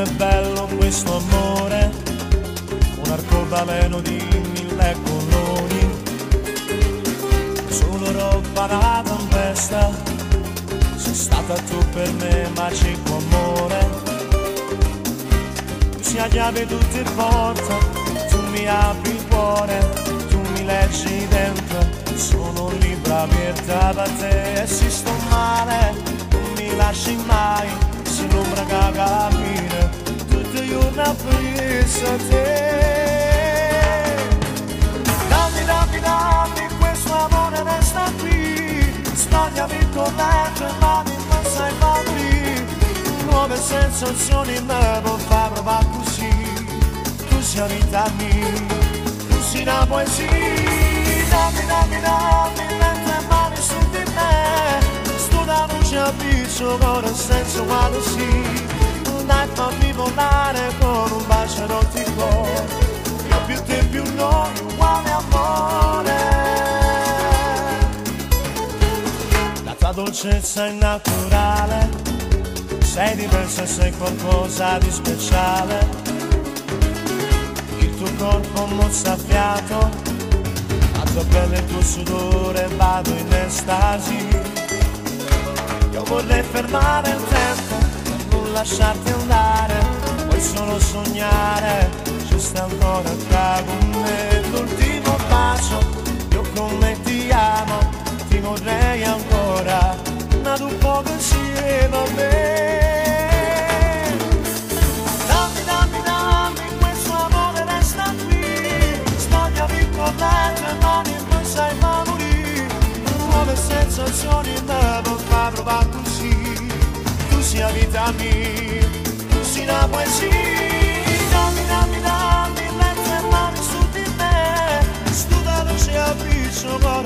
è bello questo amore, un arcobaleno di 1000 colori, solo roba da tempesta, sei stata tu per me magico amore, tu sia chiave tutte porte, tu mi apri il cuore, tu mi leggi dentro, sono libera aperta da te e se sto male non mi lasci mai, se l'ombra caga la fine tutti i giorni a pensa a te. Dammi questo amore resta qui, sbagliami con l'altre mani non sai favorire, nuove sensazioni me lo fa provare così, tu sei vita mia, tu sei una poesia. Dammi mentre mani su di me, sto da luce a viso con il senso quando sì, dai fammi volare con un bacio erotico, io più te più noi uguale amore. La tua dolcezza è naturale, sei diversa e sei qualcosa di speciale, il tuo corpo mozzafiato, la pelle e il tuo sudore vado in estasi, io vorrei fermare il tempo per non lasciarti andare, vuoi solo sognare, ci stai ancora qua con me, l'ultimo bacio, io con me ti amo, ti vorrei ancora, ma un po' così va bene. Dammi, questo amore resta qui, sbagliami con l'altre mani non sai favorire, nuove sensazioni me lo fa provare così, tu sia vita mia, tu sei una poesia. Dammi, mentre mani su di me, sto da luce a viso con